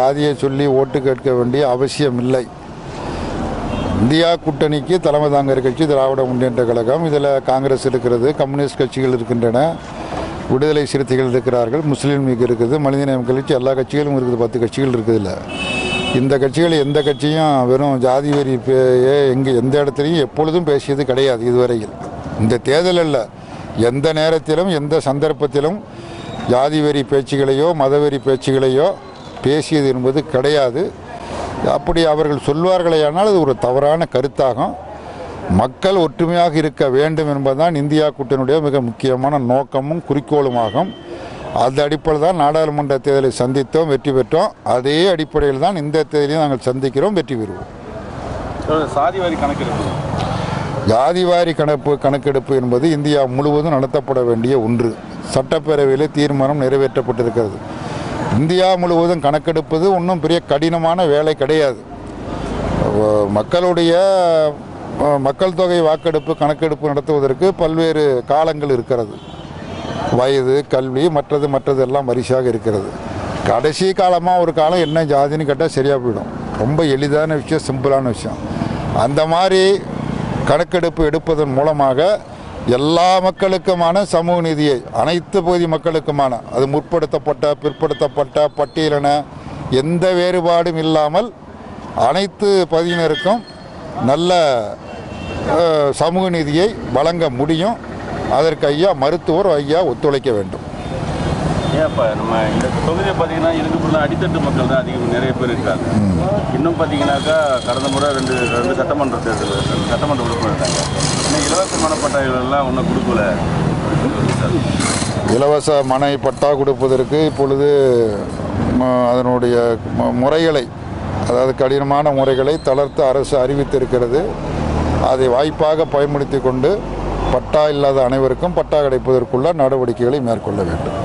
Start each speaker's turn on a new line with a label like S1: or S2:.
S1: ஜாதியை சொல்லி ஓட்டு கேட்க வேண்டிய அவசியம் இல்லை. இந்தியா கூட்டணிக்கு தலைமை தாங்குகிற கட்சி திராவிட முன்னேற்ற கழகம். இதில் காங்கிரஸ் இருக்கிறது, கம்யூனிஸ்ட் கட்சிகள் இருக்கின்றன, விடுதலை சிறுத்தைகள் இருக்கிறார்கள், முஸ்லீம் லீக் இருக்குது, மனிதநேயம் கட்சி, எல்லா கட்சிகளும் இருக்குது. 10 கட்சிகள் இருக்குதுல்ல. இந்த கட்சிகள் எந்த கட்சியும் வெறும் ஜாதி வெறி எந்த இடத்துலையும் எப்பொழுதும் பேசியது கிடையாது இதுவரையில். இந்த தேர்தலில் எந்த நேரத்திலும் எந்த சந்தர்ப்பத்திலும் ஜாதி வெறி பேச்சுகளையோ மதவெறி பேச்சுகளையோ பேசியது என்பது கிடையாது. அப்படி அவர்கள் சொல்வார்களேயானால் அது ஒரு தவறான கருத்தாகும். மக்கள் ஒற்றுமையாக இருக்க வேண்டும் என்பதுதான் இந்தியா கூட்டணியுடைய மிக முக்கியமான நோக்கமும் குறிக்கோளுமாகும். அந்த அடிப்படையில் தான் நாடாளுமன்ற தேர்தலை சந்தித்தோம், வெற்றி பெற்றோம். அதே அடிப்படையில் தான் இந்த தேர்தலையும் நாங்கள் சந்திக்கிறோம், வெற்றி பெறுவோம். ஜாதிவாரி கணக்கெடுப்பு என்பது இந்தியா முழுவதும் நடத்தப்பட வேண்டிய ஒன்று. சட்டப்பேரவையில் தீர்மானம் நிறைவேற்றப்பட்டிருக்கிறது. இந்தியா முழுவதும் கணக்கெடுப்பது ஒன்றும் பெரிய கடினமான வேலை கிடையாது. மக்கள் தொகை வாக்கெடுப்பு கணக்கெடுப்பு நடத்துவதற்கு பல்வேறு காலங்கள் இருக்கிறது. வயது, கல்வி, மற்றது எல்லாம் வரிசையாக இருக்கிறது. கடைசி காலமாக ஒரு காலம் என்ன ஜாதின்னு கேட்டால் சரியாக போயிடும். ரொம்ப எளிதான விஷயம், சிம்பிளான விஷயம். அந்த மாதிரி கணக்கெடுப்பு எடுப்பதன் மூலமாக எல்லா மக்களுக்குமான சமூக நீதியை, அனைத்து பகுதி மக்களுக்குமான, அது முற்படுத்தப்பட்ட பிற்படுத்தப்பட்ட பட்டியலின எந்த வேறுபாடும் இல்லாமல் அனைத்து பகுதியினருக்கும் நல்ல சமூக நீதியை வழங்க முடியும். அதற்கு மருத்துவர் ஒத்துழைக்க வேண்டும்.
S2: ஏன்ப்பா நம்ம இந்த தொகுதியை பார்த்தீங்கன்னா இதுக்கு அடித்தட்டு மக்கள் தான் நிறைய பேர் இருக்காங்க. இன்னும் பார்த்தீங்கன்னாக்கா கடந்த முறை ரெண்டு சட்டமன்ற தேர்தல் சட்டமன்ற உறுப்பினர் இருக்காங்க. இன்னும் இலவச மனப்பட்டாக்கள் எல்லாம் ஒன்றும் கொடுக்கல.
S1: இலவச மனை பட்டா கொடுப்பதற்கு இப்பொழுது அதனுடைய முறைகளை, அதாவது கடினமான முறைகளை தளர்த்த அரசு அறிவித்திருக்கிறது. அதை வாய்ப்பாக பயன்படுத்தி கொண்டு பட்டா இல்லாத அனைவருக்கும் பட்டா கிடைப்பதற்குள்ள நடவடிக்கைகளை மேற்கொள்ள வேண்டும்.